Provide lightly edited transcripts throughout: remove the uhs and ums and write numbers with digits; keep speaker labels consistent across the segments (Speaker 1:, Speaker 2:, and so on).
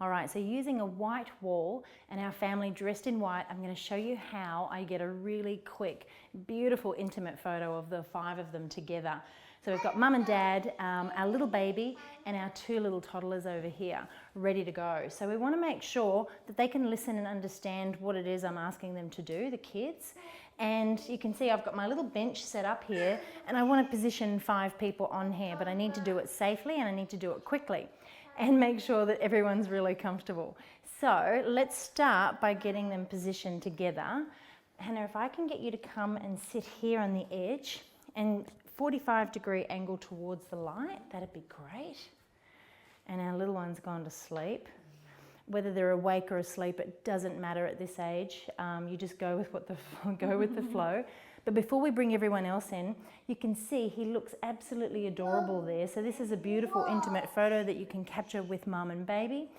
Speaker 1: All right, so using a white wall and our family dressed in white, I'm going to show you how I get a really quick, beautiful, intimate photo of the 5 of them together. So we've got mum and dad, our little baby, and our 2 little toddlers over here, ready to go. So we want to make sure that they can listen and understand what it is I'm asking them to do, the kids. And you can see I've got my little bench set up here, and I want to position 5 people on here, but I need to do it safely and I need to do it quickly and make sure that everyone's really comfortable. So let's start by getting them positioned together. Hannah, if I can get you to come and sit here on the edge and 45-degree angle towards the light, that'd be great. And our little one's gone to sleep. Whether they're awake or asleep, it doesn't matter at this age. You just go with the flow. But before we bring everyone else in, you can see he looks absolutely adorable there. So this is a beautiful, intimate photo that you can capture with mum and baby.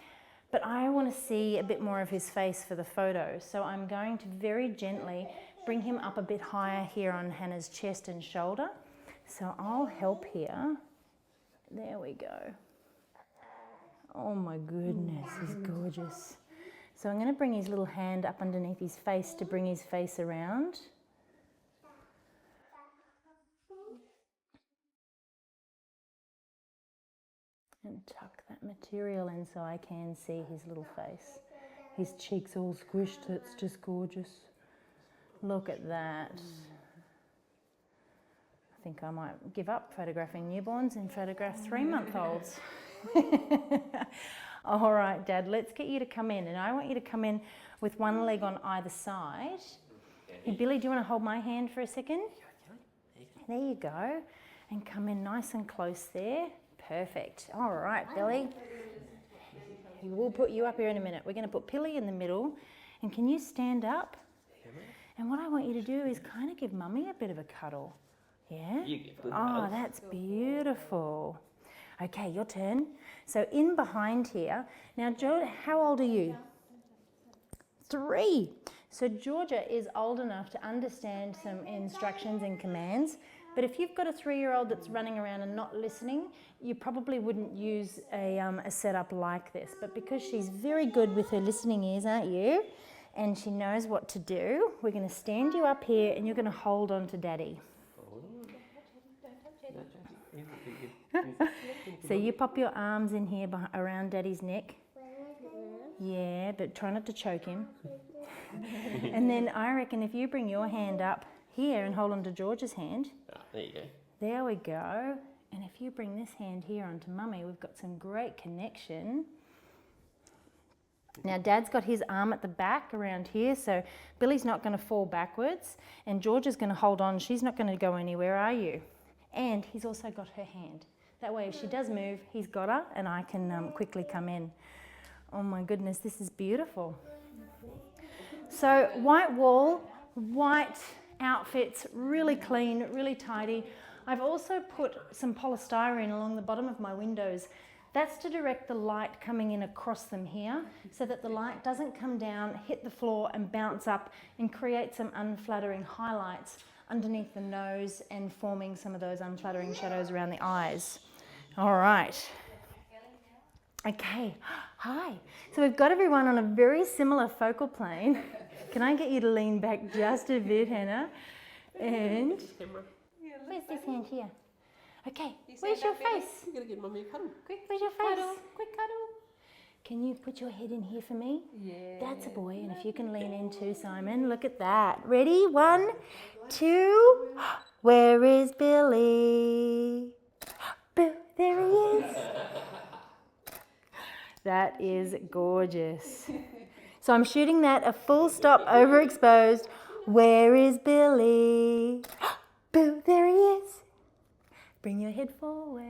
Speaker 1: But I want to see a bit more of his face for the photo. So I'm going to very gently bring him up a bit higher here on Hannah's chest and shoulder. So I'll help here. There we go. Oh my goodness, he's gorgeous. So I'm going to bring his little hand up underneath his face to bring his face around. And tuck that material in so I can see his little face. His cheeks all squished, it's just gorgeous. Look at that. I think I might give up photographing newborns and photograph 3-month-olds. All right, Dad, let's get you to come in. And I want you to come in with one leg on either side. Hey, Billy, do you want to hold my hand for a second? There you go. And come in nice and close there. Perfect. All right, Billy. We'll put you up here in a minute. We're going to put Pilly in the middle. And can you stand up? And what I want you to do is kind of give Mummy a bit of a cuddle. Yeah? Oh, that's beautiful. Okay, your turn. So in behind here. Now, Joe, how old are you? 3. So Georgia is old enough to understand some instructions and commands. But if you've got a 3-year-old that's running around and not listening, you probably wouldn't use a setup like this. But because she's very good with her listening ears, aren't you? And she knows what to do, we're going to stand you up here and you're going to hold on to Daddy. So you pop your arms in here around Daddy's neck. Yeah, but try not to choke him. And then I reckon if you bring your hand up here and hold on to George's hand.
Speaker 2: There you go.
Speaker 1: There we go. And if you bring this hand here onto Mummy, we've got some great connection. Now Dad's got his arm at the back around here, so Billy's not going to fall backwards and George is going to hold on. She's not going to go anywhere, are you? And he's also got her hand. That way if she does move, he's got her and I can quickly come in. Oh my goodness, this is beautiful. So white wall, white outfits, really clean, really tidy. I've also put some polystyrene along the bottom of my windows. That's to direct the light coming in across them here so that the light doesn't come down, hit the floor and bounce up and create some unflattering highlights underneath the nose and forming some of those unflattering shadows around the eyes. All right. Okay, hi. So we've got everyone on a very similar focal plane. Can I get you to lean back just a bit, Hannah? And where's this hand here? Okay, where's your face?
Speaker 2: You're going to give Mummy a cuddle.
Speaker 1: Quick, where's your face? Quick cuddle. Can you put your head in here for me?
Speaker 3: Yeah.
Speaker 1: That's a boy, and if you can lean in too, Simon. Look at that. Ready? 1, 2. Where is Billy? Boo, there he is. That is gorgeous. So I'm shooting that a full stop, overexposed. Where is Billy? Boo, there he is. Bring your head forward.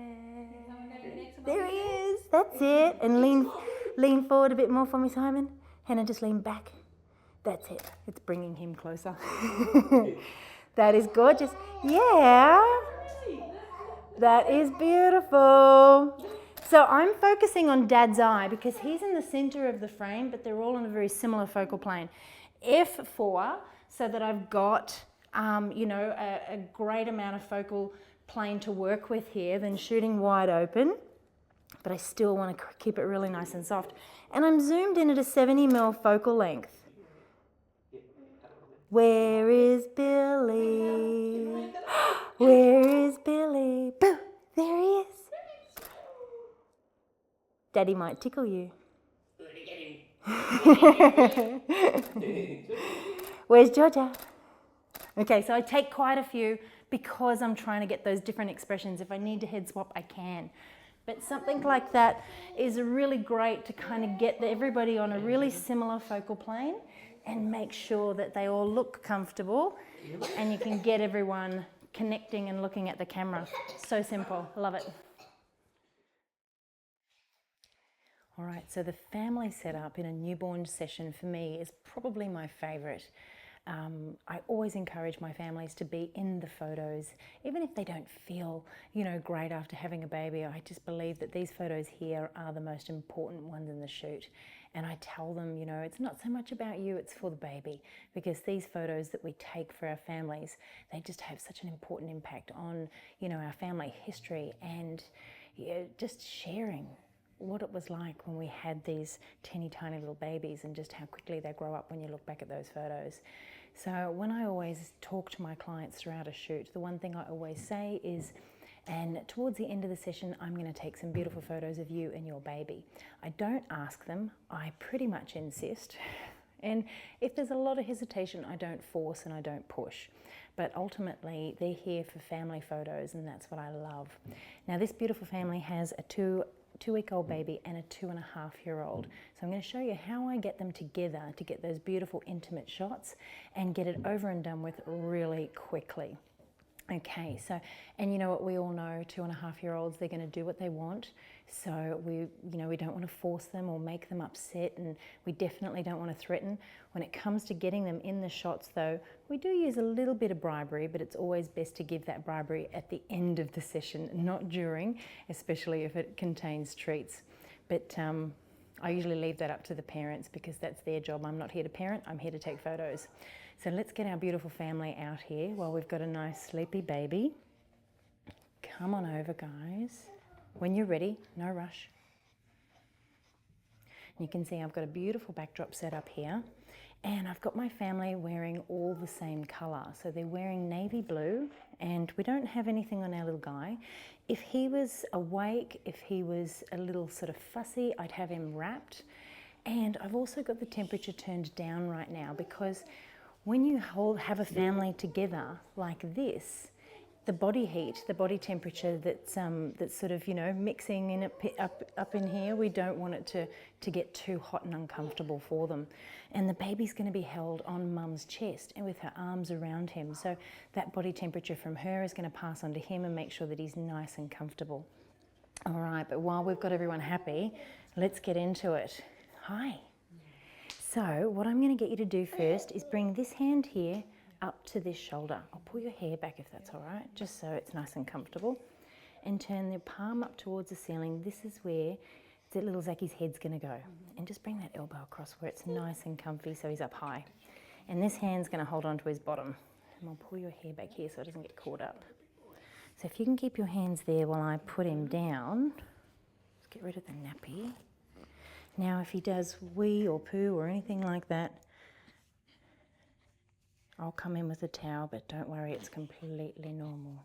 Speaker 1: There he is. That's it. And lean forward a bit more for me, Simon. Hannah, just lean back. That's it. It's bringing him closer. That is gorgeous. Yeah. That is beautiful. So I'm focusing on Dad's eye because he's in the center of the frame, but they're all on a very similar focal plane. F4, so that I've got, a great amount of focal plane to work with here, then shooting wide open. but I still want to keep it really nice and soft. And I'm zoomed in at a 70mm focal length. Where is Billy? Where is Billy? Boo! There he is. Daddy might tickle you. Where's Georgia? Okay, so I take quite a few because I'm trying to get those different expressions. If I need to head swap, I can. But something like that is really great to kind of get everybody on a really similar focal plane and make sure that they all look comfortable and you can get everyone connecting and looking at the camera. So simple, love it. All right, so the family setup in a newborn session for me is probably my favourite. I always encourage my families to be in the photos, even if they don't feel, great after having a baby. I just believe that these photos here are the most important ones in the shoot. And I tell them, it's not so much about you, it's for the baby, because these photos that we take for our families, they just have such an important impact on, our family history and just sharing what it was like when we had these teeny tiny little babies and just how quickly they grow up when you look back at those photos. So when I always talk to my clients throughout a shoot, the one thing I always say is, and towards the end of the session, I'm going to take some beautiful photos of you and your baby. I don't ask them, I pretty much insist. And if there's a lot of hesitation, I don't force and I don't push. But ultimately, they're here for family photos, and that's what I love. Now, this beautiful family has a two-week-old baby and a 2.5-year-old. So I'm going to show you how I get them together to get those beautiful intimate shots and get it over and done with really quickly. Okay, so, and you know what, we all know 2.5-year-olds, they're going to do what they want. So we don't want to force them or make them upset, and we definitely don't want to threaten. When it comes to getting them in the shots though, we do use a little bit of bribery, but it's always best to give that bribery at the end of the session, not during, especially if it contains treats. But I usually leave that up to the parents because that's their job. I'm not here to parent, I'm here to take photos. So let's get our beautiful family out here while we've got a nice sleepy baby. Come on over, guys. When you're ready, no rush. You can see I've got a beautiful backdrop set up here, and I've got my family wearing all the same colour. So they're wearing navy blue, and we don't have anything on our little guy. If he was awake, if he was a little sort of fussy, I'd have him wrapped. And I've also got the temperature turned down right now because when you have a family together like this, the body heat, the body temperature that's sort of, mixing in up in here, we don't want it to get too hot and uncomfortable for them. And the baby's going to be held on mum's chest and with her arms around him. So that body temperature from her is going to pass on to him and make sure that he's nice and comfortable. All right, but while we've got everyone happy, let's get into it. Hi. So what I'm going to get you to do first is bring this hand here up to this shoulder. I'll pull your hair back if that's all right, just so it's nice and comfortable. And turn the palm up towards the ceiling. This is where the little Zacky's head's going to go. And just bring that elbow across where it's nice and comfy so he's up high. And this hand's going to hold on to his bottom. And I'll pull your hair back here so it doesn't get caught up. So if you can keep your hands there while I put him down, let's get rid of the nappy. Now if he does wee or poo or anything like that, I'll come in with a towel, but don't worry, it's completely normal.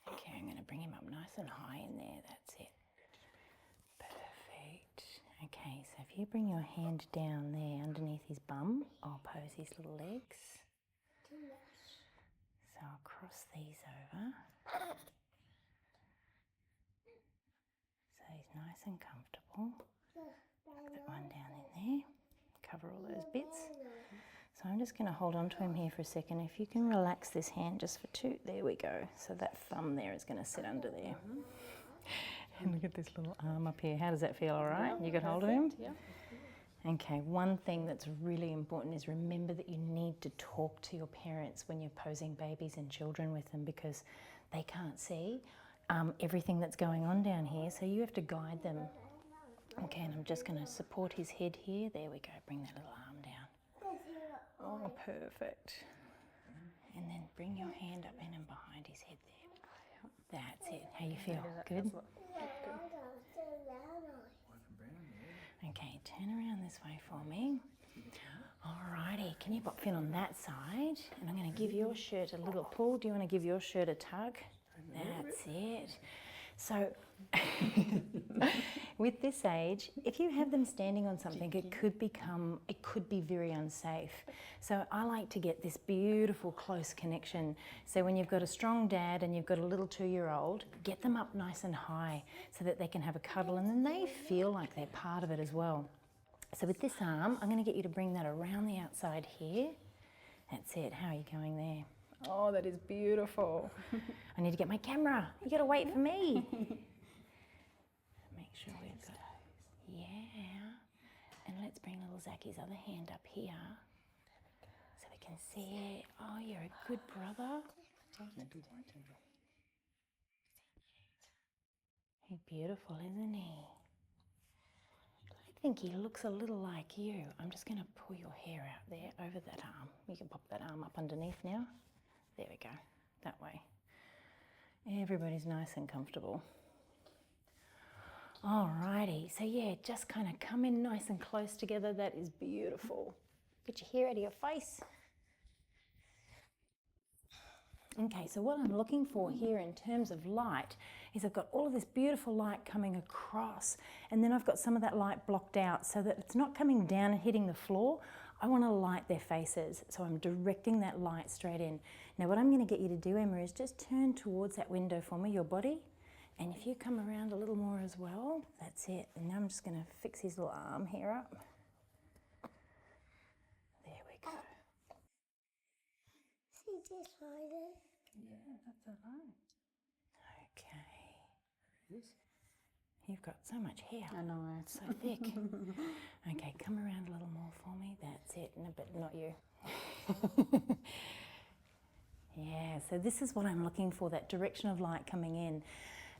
Speaker 1: Okay, I'm going to bring him up nice and high in there, that's it. Perfect. Okay, so if you bring your hand down there underneath his bum, I'll pose his little legs. So I'll cross these over. So he's nice and comfortable. Tuck that one down in there. Cover all those bits. So I'm just going to hold on to him here for a second. If you can relax this hand just for two, there we go. So that thumb there is going to sit under there. And look at this little arm up here. How does that feel, all right? You got hold of him? Yeah. Okay, one thing that's really important is remember that you need to talk to your parents when you're posing babies and children with them because they can't see everything that's going on down here, so you have to guide them. Okay, and I'm just going to support his head here. There we go, bring that little arm down. Oh, perfect. And then bring your hand up in and behind his head there. That's it. How you feel? Good? Okay, turn around this way for me. Alrighty, can you pop Finn on that side? And I'm going to give your shirt a little pull. Do you want to give your shirt a tug? That's it. So, with this age, if you have them standing on something, it could be very unsafe. So I like to get this beautiful close connection. So when you've got a strong dad and you've got a little 2-year-old, get them up nice and high so that they can have a cuddle and then they feel like they're part of it as well. So with this arm, I'm going to get you to bring that around the outside here. That's it. How are you going there? Oh, that is beautiful. I need to get my camera. You got to wait for me. Make sure we've got, yeah. And let's bring little Zacky's other hand up here so we can see it. Oh, you're a good brother. He's beautiful, isn't he? I think he looks a little like you. I'm just going to pull your hair out there over that arm. You can pop that arm up underneath now. There we go, that way. Everybody's nice and comfortable. Alrighty, so yeah, just kind of come in nice and close together. That is beautiful. Get your hair out of your face. Okay, so what I'm looking for here in terms of light is I've got all of this beautiful light coming across, and then I've got some of that light blocked out so that it's not coming down and hitting the floor. I want to light their faces, so I'm directing that light straight in. Now what I'm going to get you to do, Emma, is just turn towards that window for me, your body, and if you come around a little more as well, that's it. And now I'm just going to fix his little arm here up. There we go.
Speaker 2: See this one?
Speaker 1: Yeah, that's all right. Okay. You've got so much hair.
Speaker 3: I know.
Speaker 1: It's so thick. Okay, come around a little more for me. That's it. No, but not you. Yeah, so this is what I'm looking for, that direction of light coming in.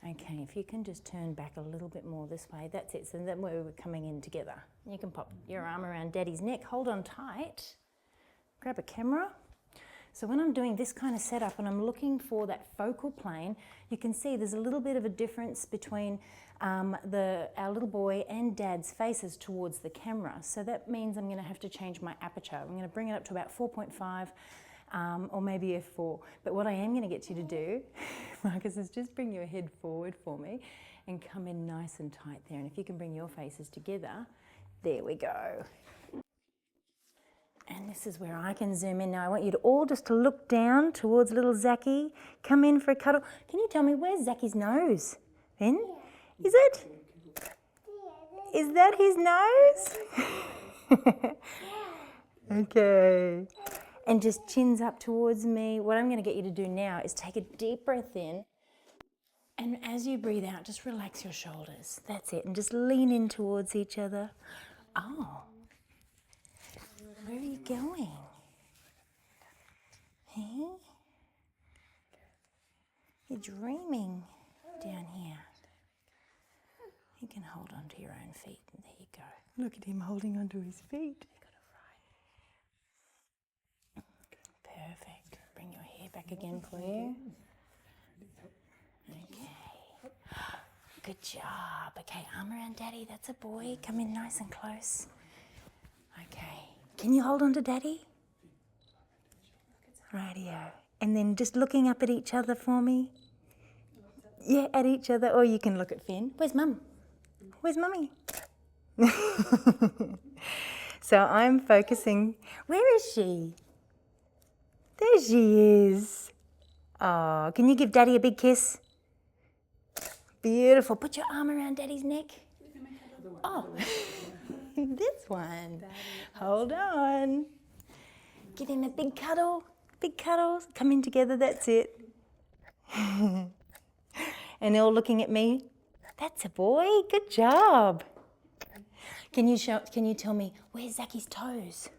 Speaker 1: Okay, if you can just turn back a little bit more this way. That's it. So then we're coming in together. You can pop your arm around Daddy's neck. Hold on tight. Grab a camera. So when I'm doing this kind of setup and I'm looking for that focal plane, you can see there's a little bit of a difference between our little boy and Dad's faces towards the camera. So that means I'm going to have to change my aperture. I'm going to bring it up to about 4.5 or maybe f4. But what I am going to get you to do, Marcus, is just bring your head forward for me and come in nice and tight there. And if you can bring your faces together, there we go. And this is where I can zoom in. Now I want you to all just to look down towards little Zachy. Come in for a cuddle. Can you tell me, where's Zachy's nose? Finn? Is it? Is that his nose? Okay. And just chins up towards me. What I'm going to get you to do now is take a deep breath in. And as you breathe out, just relax your shoulders. That's it. And just lean in towards each other. Oh. Where are you going? Hey? You're dreaming down here. You can hold on to your own feet. There you go. Look at him holding onto his feet. Perfect. Bring your hair back again for you. Okay. Good job. Okay, arm around Daddy. That's a boy. Come in nice and close. Okay. Can you hold on to Daddy? Rightio. And then just looking up at each other for me. Yeah, at each other. Or you can look at Finn. Where's Mum? Where's Mummy? So I'm focusing. Where is she? There she is. Oh, can you give Daddy a big kiss? Beautiful. Put your arm around Daddy's neck. Oh, this one. Hold on. Give him a big cuddle. Big cuddles. Come in together. That's it. And they're all looking at me. That's a boy. Good job. Can you tell me, where's Zachy's toes?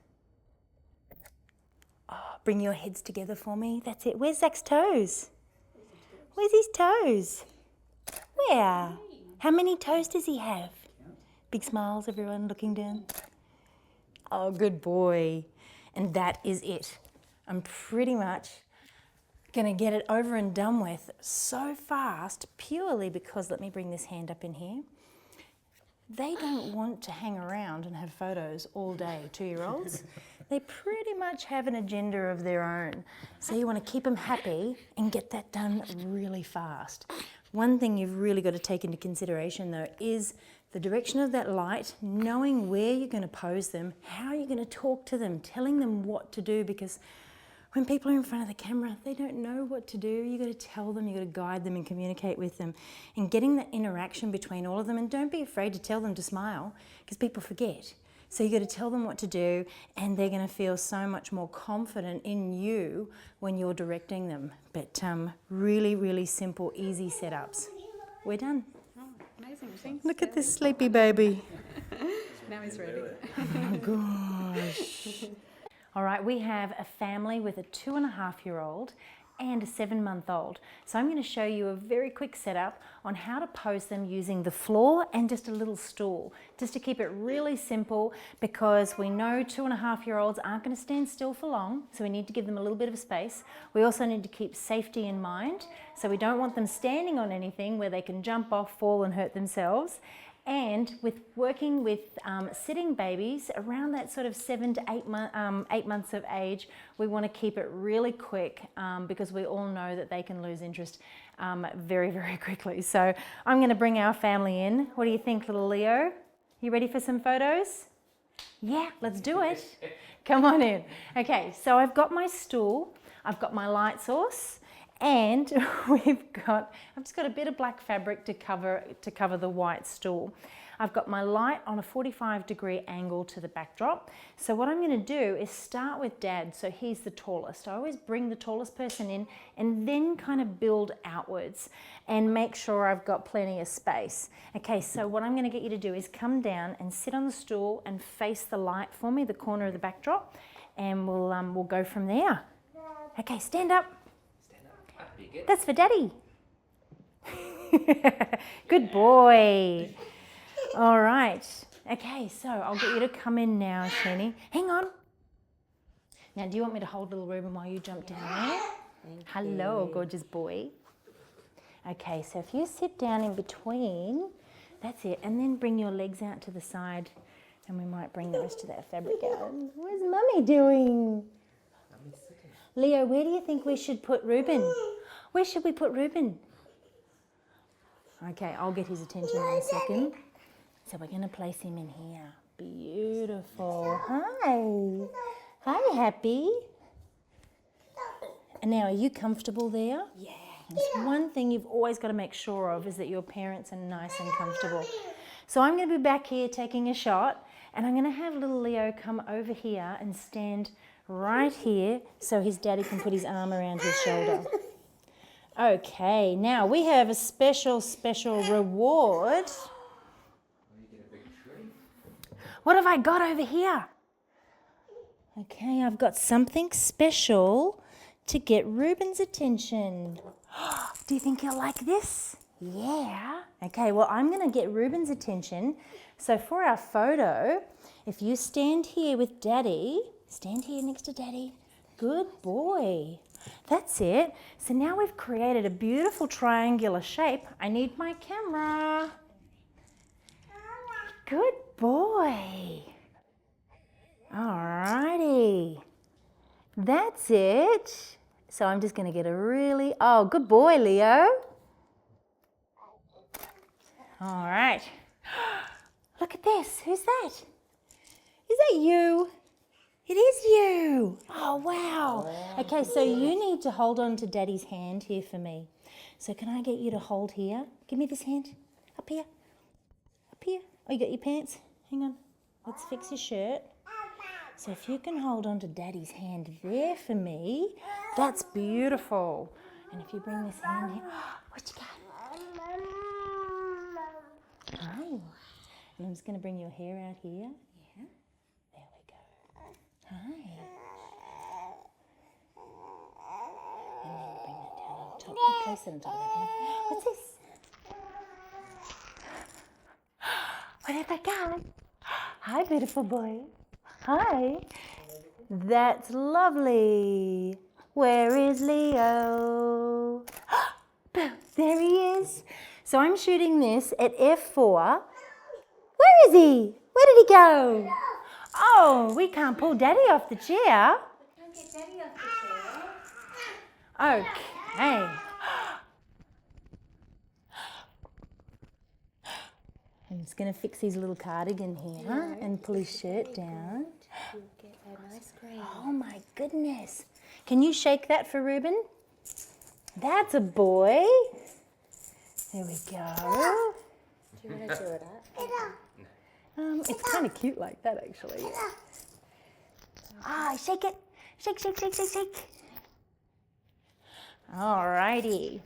Speaker 1: Oh, bring your heads together for me. That's it. Where's Zach's toes? Where's his toes? Where? How many toes does he have? Big smiles, everyone looking down. Oh, good boy. And that is it. I'm pretty much Gonna get it over and done with so fast, purely because, let me bring this hand up in here, they don't want to hang around and have photos all day, 2-year-olds. They pretty much have an agenda of their own. So you want to keep them happy and get that done really fast. One thing you've really got to take into consideration though is the direction of that light, knowing where you're going to pose them, how you're going to talk to them, telling them what to do, because when people are in front of the camera, they don't know what to do. You've got to tell them, you've got to guide them and communicate with them. And getting that interaction between all of them, and don't be afraid to tell them to smile, because people forget. So you've got to tell them what to do, and they're going to feel so much more confident in you when you're directing them. But really, really simple, easy setups. We're done.
Speaker 2: Oh, amazing. Thanks.
Speaker 1: Look at this sleepy baby.
Speaker 2: Now he's ready.
Speaker 1: Oh gosh. All right, we have a family with a 2.5-year-old and a 7-month-old. So I'm going to show you a very quick setup on how to pose them using the floor and just a little stool, just to keep it really simple, because we know 2.5-year-olds aren't going to stand still for long, so we need to give them a little bit of space. We also need to keep safety in mind, so we don't want them standing on anything where they can jump off, fall and hurt themselves. And with working with sitting babies around that sort of 7 to 8 months of age, we want to keep it really quick because we all know that they can lose interest very, very quickly. So I'm going to bring our family in. What do you think, little Leo? You ready for some photos? Yeah, let's do it. Come on in. Okay, so I've got my stool, I've got my light source, and I've just got a bit of black fabric to cover the white stool. I've got my light on a 45-degree angle to the backdrop. So what I'm going to do is start with Dad, so he's the tallest. I always bring the tallest person in and then kind of build outwards and make sure I've got plenty of space. Okay, so what I'm going to get you to do is come down and sit on the stool and face the light for me, the corner of the backdrop, and we'll go from there. Okay, stand up. That's for Daddy. Good boy. All right. Okay, so I'll get you to come in now, Shani. Hang on. Now, do you want me to hold little Reuben while you jump down there? Hello, gorgeous boy. Okay, so if you sit down in between, that's it, and then bring your legs out to the side, and we might bring the rest of that fabric out. What's Mummy doing? Leo, where do you think we should put Reuben? Where should we put Reuben? Okay, I'll get his attention in a second. So we're going to place him in here. Beautiful. Hi. Hi, Happy. And now, are you comfortable there? Yeah. That's one thing you've always got to make sure of, is that your parents are nice and comfortable. So I'm going to be back here taking a shot, and I'm going to have little Leo come over here and stand right here so his daddy can put his arm around his shoulder. Okay, now we have a special reward. What have I got over here? Okay, I've got something special to get Reuben's attention. Do you think he'll like this? Yeah. Okay, well, I'm going to get Reuben's attention. So for our photo, if you stand here with Daddy, stand here next to Daddy. Good boy. That's it. So now we've created a beautiful triangular shape. I need my camera. Good boy. Alrighty. That's it. So I'm just going to get a really... Oh, good boy, Leo. All right. Look at this. Who's that? Is that you? It is you. Oh, wow. Okay, so you need to hold on to Daddy's hand here for me. So can I get you to hold here? Give me this hand. Up here. Up here. Oh, you got your pants? Hang on. Let's fix your shirt. So if you can hold on to Daddy's hand there for me, that's beautiful. And if you bring this hand here, what you got? Hi. And I'm just going to bring your hair out here. Yeah. There we go. Hi. And then bring that down on top. Place it on top of that hand. What's this? What have I got? Hi, beautiful boy. Hi. That's lovely. Where is Leo? There he is. So I'm shooting this at f4. Where is he? Where did he go? Oh, we can't pull Daddy off the chair.
Speaker 2: Can't get Daddy off the chair.
Speaker 1: Okay. I'm just going to fix his little cardigan here and pull his shirt down.
Speaker 2: You'll get an ice cream.
Speaker 1: Oh my goodness. Can you shake that for Ruben? That's a boy. There we go.
Speaker 2: Do you want to do it up?
Speaker 1: It's kind of cute like that actually. Ah, shake it. Shake, shake, shake, shake, shake. Alrighty.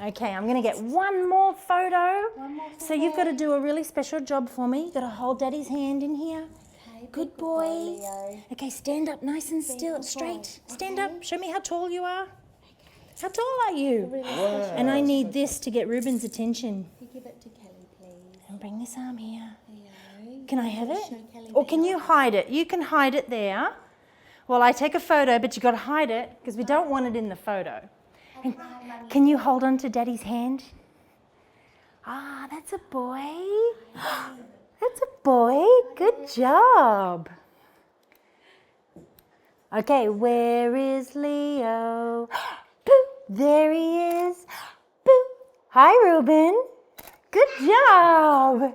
Speaker 1: Okay, I'm going to get one more photo. So you've got to do a really special job for me. You've got to hold Daddy's hand in here.
Speaker 2: Okay,
Speaker 1: Good boy.
Speaker 2: Leo.
Speaker 1: Okay, stand up nice and still, straight. Stand up. Show me how tall you are. How tall are you? And I need this to get Ruben's attention.
Speaker 2: You give it to Kelly, please.
Speaker 1: And bring this arm here.
Speaker 2: Leo.
Speaker 1: Can I have it?
Speaker 2: Show Kelly
Speaker 1: Or can you hide it? You can hide it there. Well, I take a photo, but you've got to hide it because we don't want it in the photo. And can you hold on to Daddy's hand? Ah, that's a boy. That's a boy. Good job. Okay, where is Leo? Boo, there he is. Boo. Hi, Ruben. Good job.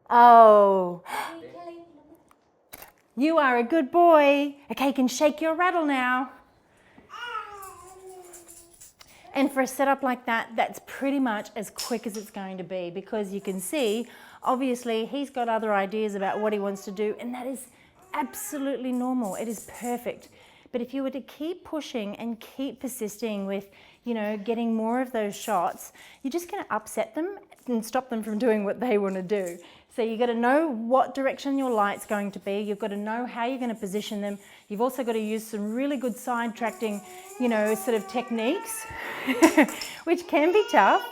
Speaker 1: Oh, you are a good boy. Okay, you can shake your rattle now. And for a setup like that, that's pretty much as quick as it's going to be because you can see, obviously, he's got other ideas about what he wants to do, and that is absolutely normal. It is perfect. But if you were to keep pushing and keep persisting with, you know, getting more of those shots, you're just going to upset them and stop them from doing what they want to do. So you've got to know what direction your light's going to be. You've got to know how you're going to position them. You've also got to use some really good side tracking, you know, sort of techniques, which can be tough.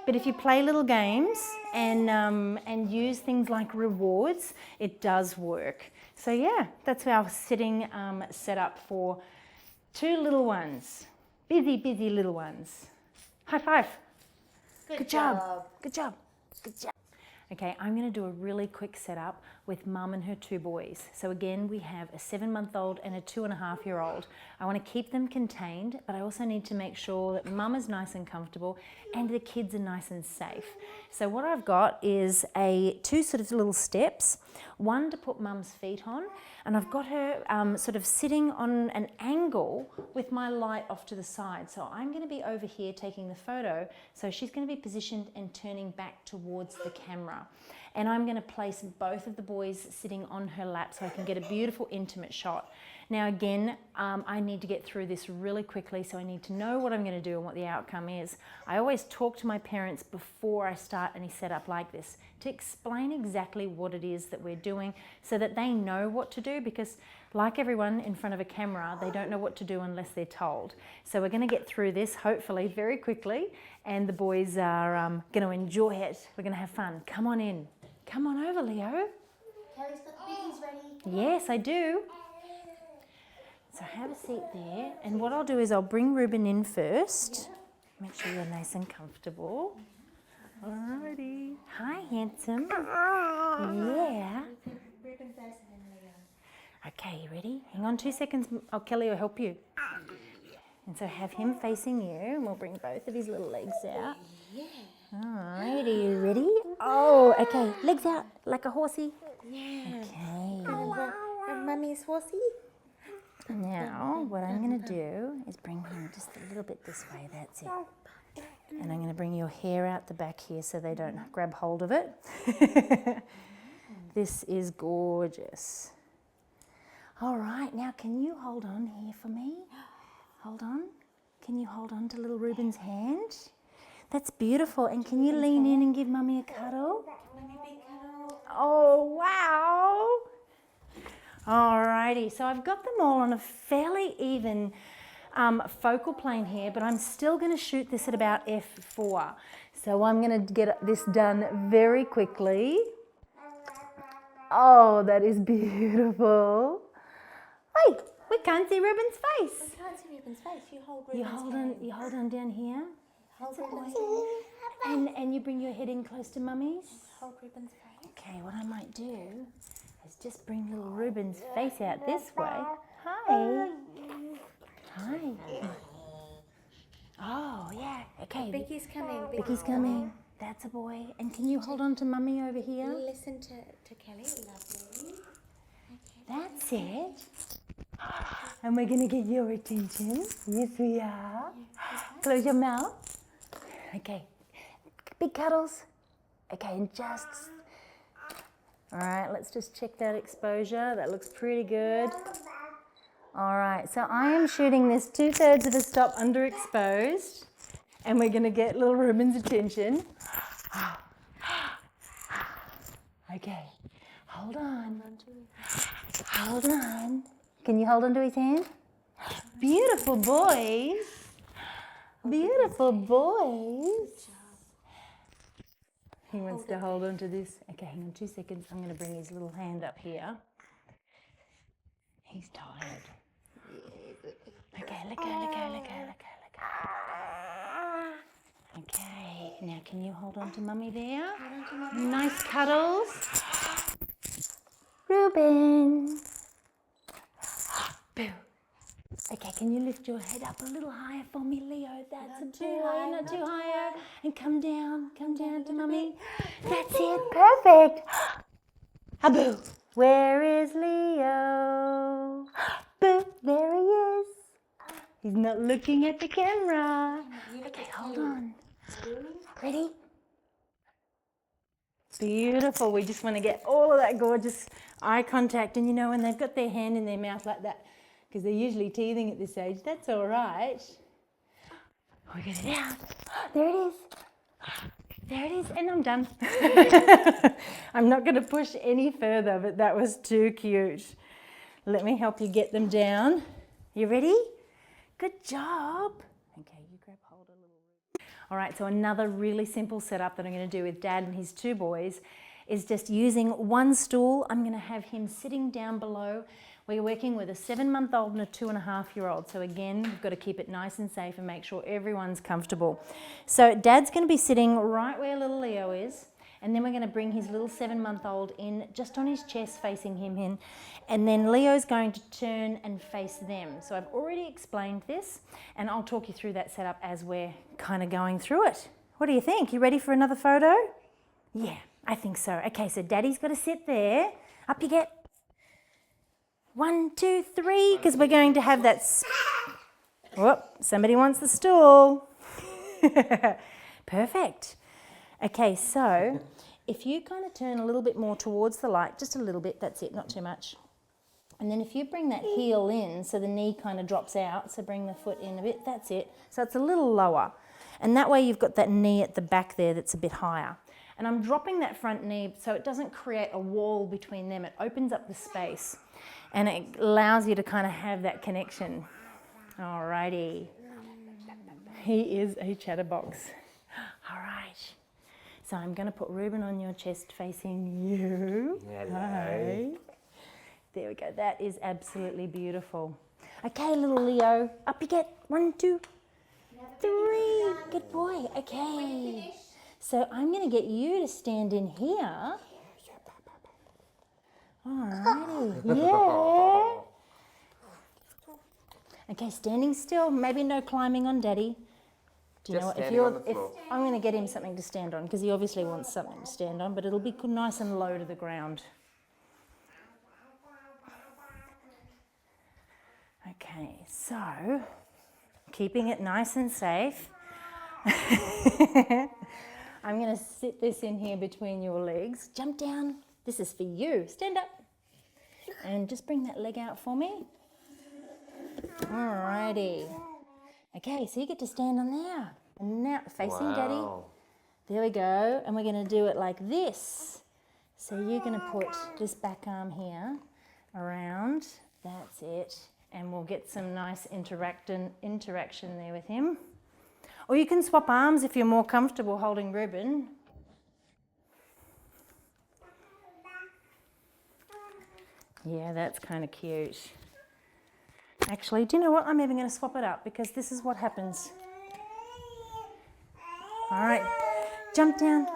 Speaker 1: But if you play little games and use things like rewards, it does work. So yeah, that's our sitting setup for two little ones. Busy, busy little ones. High five. Good job. Good job. Good job. Okay, I'm going to do a really quick setup with Mum and her two boys. So again, we have a 7-month-old and a 2.5-year-old. I want to keep them contained, but I also need to make sure that Mum is nice and comfortable and the kids are nice and safe. So what I've got is two sort of little steps, one to put Mum's feet on, and I've got her sort of sitting on an angle with my light off to the side. So I'm going to be over here taking the photo, so she's going to be positioned and turning back towards the camera. And I'm going to place both of the boys sitting on her lap so I can get a beautiful intimate shot. Now again, I need to get through this really quickly, so I need to know what I'm going to do and what the outcome is. I always talk to my parents before I start any setup like this to explain exactly what it is that we're doing so that they know what to do, because like everyone in front of a camera, they don't know what to do unless they're told. So we're going to get through this hopefully very quickly, and the boys are going to enjoy it. We're going to have fun. Come on in. Come on over, Leo.
Speaker 2: Kelly's got the biggies ready.
Speaker 1: Yes, I do. So have a seat there, and what I'll do is I'll bring Ruben in first. Make sure you're nice and comfortable. Alrighty. Hi, handsome. Yeah.
Speaker 2: Ruben first and then Leo.
Speaker 1: Okay, you ready? Hang on 2 seconds. Oh, Kelly will help you. And so have him facing you, and we'll bring both of his little legs out.
Speaker 2: Yeah.
Speaker 1: Alrighty, you ready? Oh, okay. Legs out like a horsey.
Speaker 2: Yeah.
Speaker 1: Okay.
Speaker 2: And Mummy's horsey.
Speaker 1: Now, what I'm going to do is bring him just a little bit this way. That's it. And I'm going to bring your hair out the back here so they don't grab hold of it. This is gorgeous. All right, now can you hold on here for me? Hold on. Can you hold on to little Ruben's hand? That's beautiful. And can you lean in and give Mummy a cuddle? Oh, wow. Alrighty, so I've got them all on a fairly even focal plane here, but I'm still going to shoot this at about f4. So I'm going to get this done very quickly. Oh, that is beautiful. Hey, we can't see Ruben's face.
Speaker 2: We can't see Ruben's face. You hold
Speaker 1: You
Speaker 2: Ruben's
Speaker 1: hold
Speaker 2: hand.
Speaker 1: on. You hold on down here.
Speaker 2: Hold
Speaker 1: That's a
Speaker 2: Ruben's
Speaker 1: boy.
Speaker 2: hand.
Speaker 1: And you bring your head in close to Mummy's.
Speaker 2: Hold Ruben's face.
Speaker 1: Okay, what I might do is just bring little Ruben's face out this way. Hi. Hi. Oh, yeah. Okay.
Speaker 2: Becky's coming.
Speaker 1: Becky's coming. That's a boy. And can you hold on to Mummy over here?
Speaker 2: Listen to Kelly. Lovely. Okay.
Speaker 1: That's it. And we're going to get your attention. Yes, we are. Close your mouth. Okay. Big cuddles. Okay, and just... All right, let's just check that exposure. That looks pretty good. All right, so I am shooting this 2/3 of the stop underexposed. And we're going to get little Ruben's attention. Okay, hold on. Hold on. Can you hold on to his hand? Beautiful boys. Beautiful boys. He wants to hold on to this. Okay, hang on 2 seconds. I'm going to bring his little hand up here. He's tired. Okay, let go, let go, let go, let go, let go. Okay, now can you hold on to Mummy there? Nice cuddles. Ruben. Boo. Okay, can you lift your head up a little higher for me, Leo? That's a boy, not too higher. And come down to Mummy. That's it, perfect. Boo. Where is Leo? Boo, there he is. He's not looking at the camera. Okay, hold on. Ready? Beautiful. We just want to get all of that gorgeous eye contact. And you know, when they've got their hand in their mouth like that, because they're usually teething at this age, that's all right. We'll get it out. There it is. There it is. And I'm done. I'm not going to push any further, but that was too cute. Let me help you get them down. You ready? Good job. Okay, you grab hold a little. All right, so another really simple setup that I'm going to do with Dad and his 2 boys is just using one stool. I'm going to have him sitting down below. We're working with a 7-month-old and a 2.5-year-old. So again, we've got to keep it nice and safe and make sure everyone's comfortable. So Dad's going to be sitting right where little Leo is. And then we're going to bring his little 7-month-old in just on his chest, facing him in. And then Leo's going to turn and face them. So I've already explained this, and I'll talk you through that setup as we're kind of going through it. What do you think? You ready for another photo? Yeah, I think so. Okay, so Daddy's got to sit there. Up you get. 1, 2, 3, because we're going to have that. Whoop, somebody wants the stool. Perfect. Okay, so if you kind of turn a little bit more towards the light, just a little bit, that's it, not too much. And then if you bring that heel in, so the knee kind of drops out, so bring the foot in a bit, that's it. So it's a little lower. And that way you've got that knee at the back there that's a bit higher. And I'm dropping that front knee so it doesn't create a wall between them. It opens up the space and it allows you to kind of have that connection. Alrighty. He is a chatterbox. All right. So I'm going to put Ruben on your chest facing you.
Speaker 3: Hello.
Speaker 1: Hi. There we go. That is absolutely beautiful. Okay, little Leo. Up you get. 1, 2, 3. Good boy. Okay. So I'm going to get you to stand in here. Alrighty. Yeah. Okay, standing still. Maybe no climbing on Daddy. Do you know what? If I'm going to get him something to stand on because he obviously wants something to stand on, but it'll be nice and low to the ground. Okay, so keeping it nice and safe. I'm going to sit this in here between your legs. Jump down. This is for you. Stand up. And just bring that leg out for me. Alrighty. Okay, so you get to stand on there. And now facing Daddy. There we go. And we're going to do it like this. So you're going to put this back arm here around. That's it. And we'll get some nice interaction there with him. Or you can swap arms if you're more comfortable holding Ruben. Yeah, that's kind of cute. Actually, do you know what? I'm even going to swap it up because this is what happens. All right, jump down,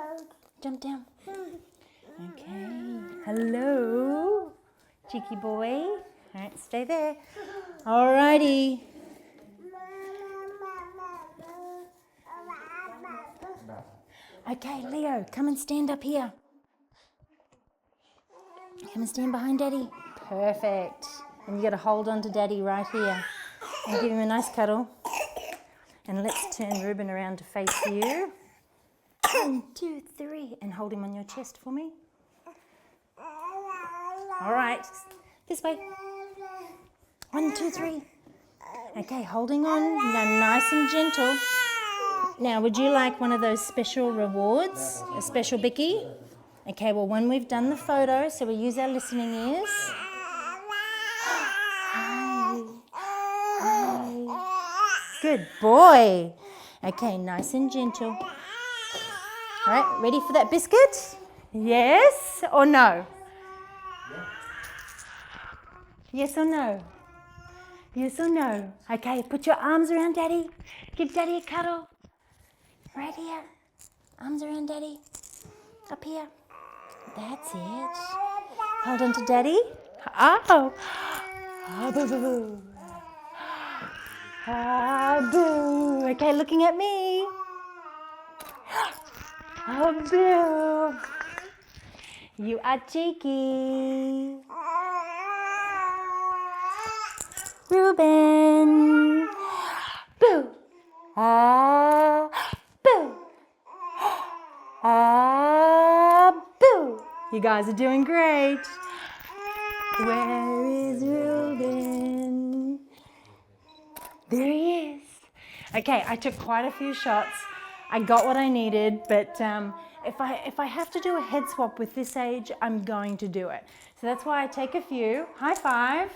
Speaker 1: jump down. Okay, hello, cheeky boy. All right, stay there. All righty. Okay, Leo, come and stand up here. Come and stand behind Daddy. Perfect. And you got to hold on to Daddy right here. And give him a nice cuddle. And let's turn Ruben around to face you. 1, 2, 3. And hold him on your chest for me. All right. This way. 1, 2, 3. Okay, holding on. Now nice and gentle. Now, would you like one of those special rewards? A special Bicky? Okay, well, when we've done the photo, so we use our listening ears. Hi. Hi. Good boy. Okay, nice and gentle. All right, ready for that biscuit? Yes or no? Yes or no? Yes or no? Okay, put your arms around Daddy. Give Daddy a cuddle. Right here. Arms around Daddy. Up here. That's it. Hold on to Daddy. Oh. Oh, boo, boo, boo. Ah, boo. Okay, looking at me. Oh, boo. You are cheeky. Ruben. Boo. Ah, boo. Ah, boo. You guys are doing great. Where is Ruben? There he is. Okay, I took quite a few shots. I got what I needed, but if I have to do a head swap with this age, I'm going to do it. So that's why I take a few. High five.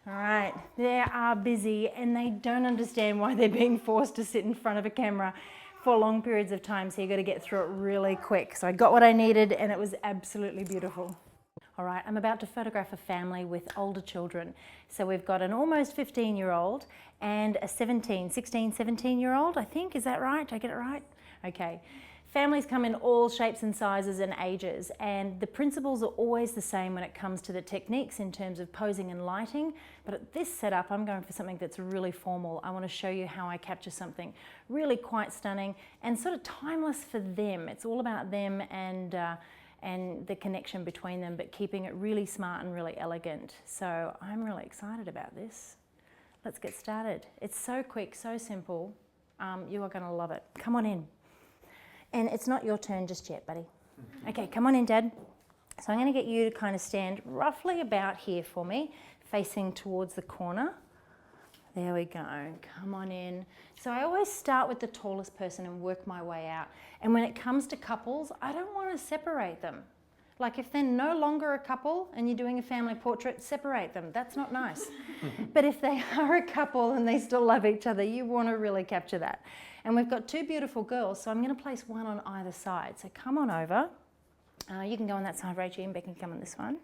Speaker 1: All right, they are busy and they don't understand why they're being forced to sit in front of a camera for long periods of time, so you've got to get through it really quick. So I got what I needed and it was absolutely beautiful. All right, I'm about to photograph a family with older children. So we've got an almost 15-year-old and a 16, 17-year-old, I think. Is that right? Did I get it right? Okay. Families come in all shapes and sizes and ages, and the principles are always the same when it comes to the techniques in terms of posing and lighting. But at this setup, I'm going for something that's really formal. I want to show you how I capture something really quite stunning and sort of timeless for them. It's all about them and the connection between them, but keeping it really smart and really elegant. So I'm really excited about this. Let's get started. It's so quick, so simple. You are going to love it. Come on in. And it's not your turn just yet, buddy. Okay, come on in, Dad. So I'm going to get you to kind of stand roughly about here for me, facing towards the corner. There we go. Come on in. So I always start with the tallest person and work my way out. And when it comes to couples, I don't want to separate them. Like if they're no longer a couple and you're doing a family portrait, separate them. That's not nice. But if they are a couple and they still love each other, you want to really capture that. And we've got two beautiful girls, so I'm going to place one on either side. So come on over. You can go on that side, Rachel, and Becky can come on this one.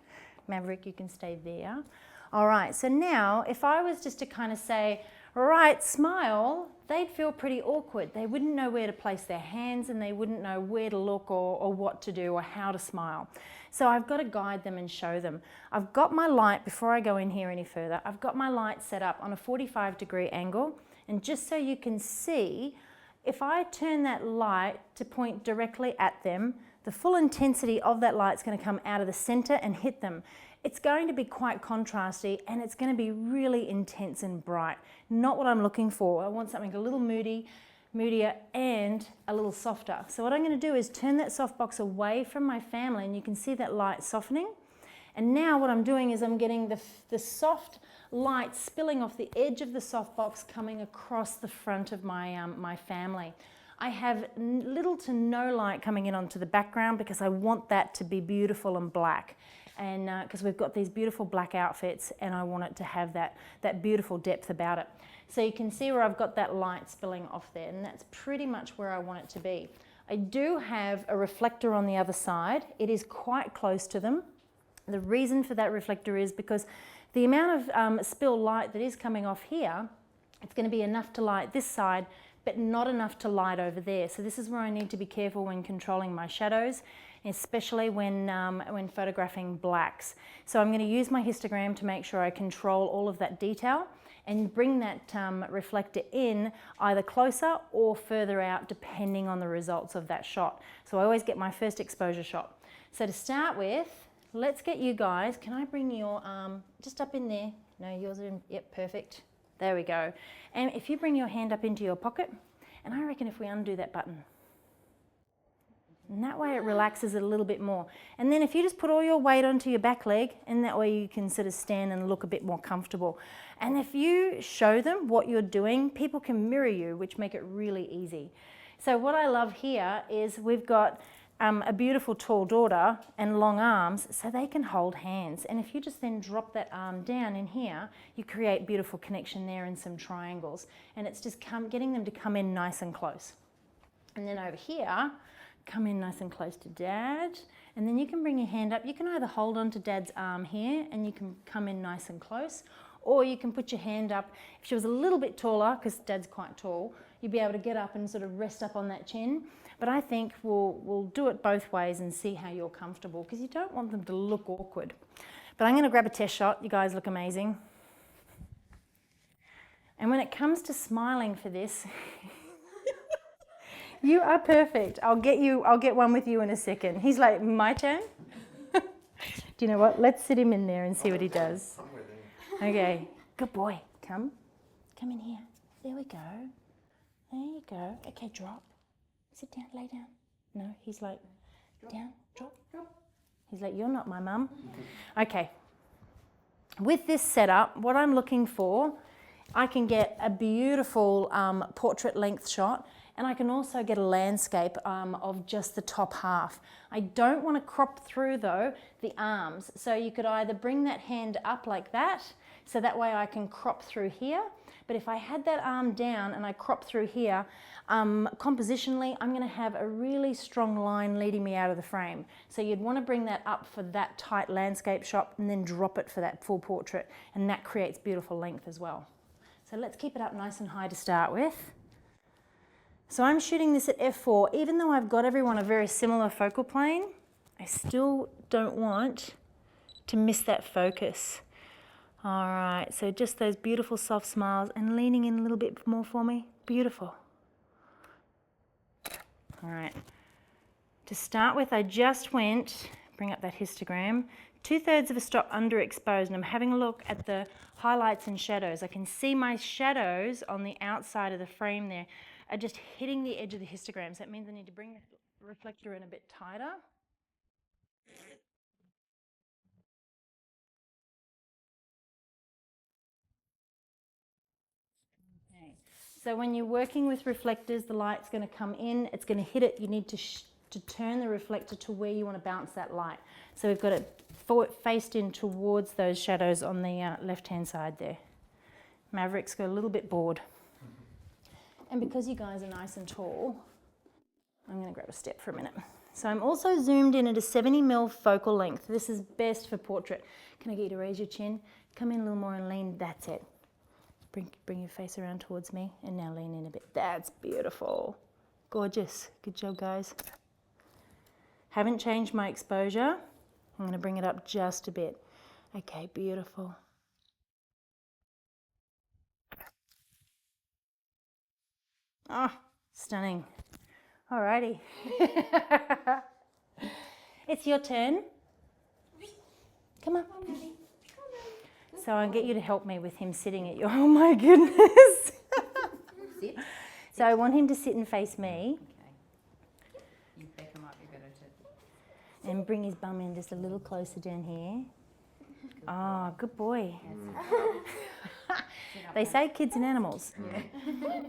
Speaker 1: Maverick, you can stay there. All right, so now if I was just to kind of say, all right, smile, they'd feel pretty awkward. They wouldn't know where to place their hands and they wouldn't know where to look or what to do or how to smile. So I've got to guide them and show them. I've got my light, before I go in here any further, I've got my light set up on a 45-degree angle. And just so you can see, if I turn that light to point directly at them, the full intensity of that light is going to come out of the center and hit them. It's going to be quite contrasty and it's going to be really intense and bright. Not what I'm looking for. I want something a little moodier and a little softer. So what I'm going to do is turn that softbox away from my family and you can see that light softening. And now what I'm doing is I'm getting the soft light spilling off the edge of the softbox coming across the front of my, my family. I have little to no light coming in onto the background because I want that to be beautiful and black. And because we've got these beautiful black outfits and I want it to have that beautiful depth about it. So you can see where I've got that light spilling off there, and that's pretty much where I want it to be. I do have a reflector on the other side. It is quite close to them. The reason for that reflector is because The amount of spill light that is coming off here, it's going to be enough to light this side, but not enough to light over there. So this is where I need to be careful when controlling my shadows, especially when photographing blacks. So I'm going to use my histogram to make sure I control all of that detail and bring that reflector in either closer or further out depending on the results of that shot. So I always get my first exposure shot. So to start with, let's get you guys, can I bring your arm just up in there? No, yours are in, yep, perfect. There we go. And if you bring your hand up into your pocket, and I reckon if we undo that button, and that way it relaxes it a little bit more. And then if you just put all your weight onto your back leg, and that way you can sort of stand and look a bit more comfortable. And if you show them what you're doing, people can mirror you, which make it really easy. So what I love here is we've got a beautiful tall daughter and long arms, so they can hold hands. And if you just then drop that arm down in here, you create beautiful connection there and some triangles. And it's just getting them to come in nice and close. And then over here, come in nice and close to Dad, and then you can bring your hand up. You can either hold on to Dad's arm here and you can come in nice and close, or you can put your hand up. If she was a little bit taller, because Dad's quite tall, you'd be able to get up and sort of rest up on that chin. But I think we'll do it both ways and see how you're comfortable, because you don't want them to look awkward. But I'm going to grab a test shot. You guys look amazing. And when it comes to smiling for this, you are perfect. I'll get one with you in a second. He's like, my turn? Do you know what? Let's sit him in there and see what he does. Okay, good boy. Come in here. There we go. There you go. Okay, drop. Sit down, lay down. No, he's like, down, drop. He's like, you're not my mum. Okay. With this setup, what I'm looking for, I can get a beautiful portrait length shot, and I can also get a landscape of just the top half. I don't want to crop through though the arms. So you could either bring that hand up like that, so that way I can crop through here. But if I had that arm down and I crop through here, compositionally, I'm going to have a really strong line leading me out of the frame. So you'd want to bring that up for that tight landscape shot and then drop it for that full portrait. And that creates beautiful length as well. So let's keep it up nice and high to start with. So I'm shooting this at f4. Even though I've got everyone a very similar focal plane, I still don't want to miss that focus. All right, so just those beautiful soft smiles and leaning in a little bit more for me. Beautiful. All right. To start with, I just went, bring up that histogram, 2/3 of a stop underexposed, and I'm having a look at the highlights and shadows. I can see my shadows on the outside of the frame there are just hitting the edge of the histogram. So that means I need to bring the reflector in a bit tighter. Okay. So when you're working with reflectors, the light's going to come in, it's going to hit it. You need to turn the reflector to where you want to bounce that light. So we've got it faced in towards those shadows on the left-hand side there. Maverick's got a little bit bored. And because you guys are nice and tall, I'm going to grab a step for a minute. So I'm also zoomed in at a 70mm focal length. This is best for portrait. Can I get you to raise your chin? Come in a little more and lean. That's it. Bring your face around towards me and now lean in a bit. That's beautiful. Gorgeous. Good job, guys. Haven't changed my exposure. I'm going to bring it up just a bit. Okay, beautiful. Oh, stunning. Alrighty. It's your turn. Come on. So I'll get you to help me with him sitting at your... Oh my goodness.
Speaker 2: Sit.
Speaker 1: So I want him to sit and face me.
Speaker 2: Okay. You think I might be better to...
Speaker 1: And bring his bum in just a little closer down here. Oh, good boy. They say kids and animals.
Speaker 2: Yeah.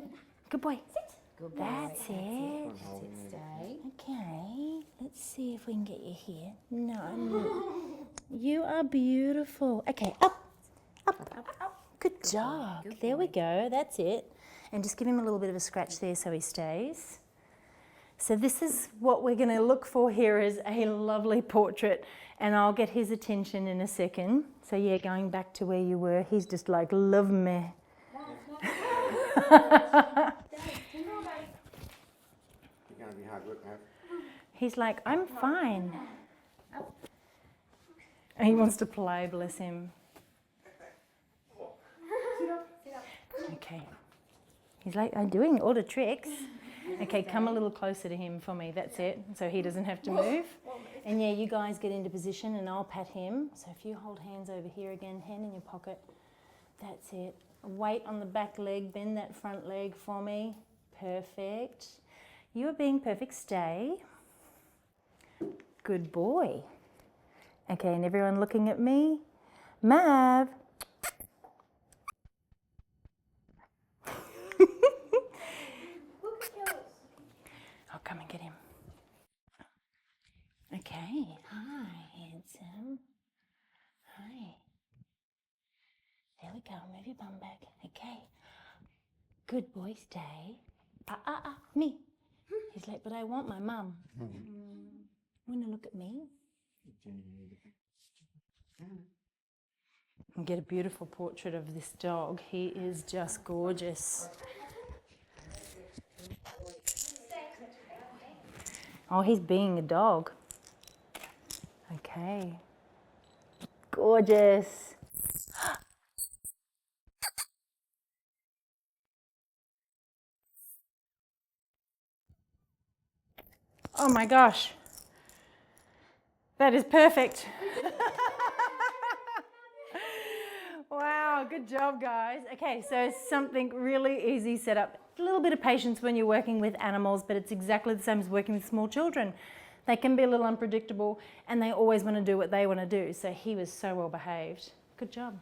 Speaker 1: Good boy. Sit.
Speaker 2: Good boy.
Speaker 1: That's it.
Speaker 2: Sit, stay.
Speaker 1: Okay, let's see if we can get you here. No. You are beautiful. Okay, up. Good job. There we go. That's it. And just give him a little bit of a scratch there so he stays. So this is what we're going to look for here is a lovely portrait, and I'll get his attention in a second. So yeah, going back to where you were, he's just like, love me.
Speaker 3: You're gonna be hard work, man.
Speaker 1: He's like, I'm fine. And he wants to play, bless him. Okay. He's like, I'm doing all the tricks. Okay, come a little closer to him for me. That's it. So he doesn't have to move. And yeah, you guys get into position and I'll pat him. So if you hold hands over here again, hand in your pocket. That's it. Weight on the back leg, bend that front leg for me. Perfect. You are being perfect. Stay. Good boy. Okay, and everyone looking at me. Mav. I'll come and get him. Okay. Hi, handsome. Hi. There we go. Move your bum back. Okay. Good boy, stay. Me. He's like, but I want my mum. Want to look at me? And get a beautiful portrait of this dog. He is just gorgeous. Oh, he's being a dog. Okay. Gorgeous. Oh my gosh. That is perfect. Wow, good job, guys. Okay, so something really easy setup. A little bit of patience when you're working with animals, but it's exactly the same as working with small children. They can be a little unpredictable and they always want to do what they want to do. So he was so well behaved. Good job.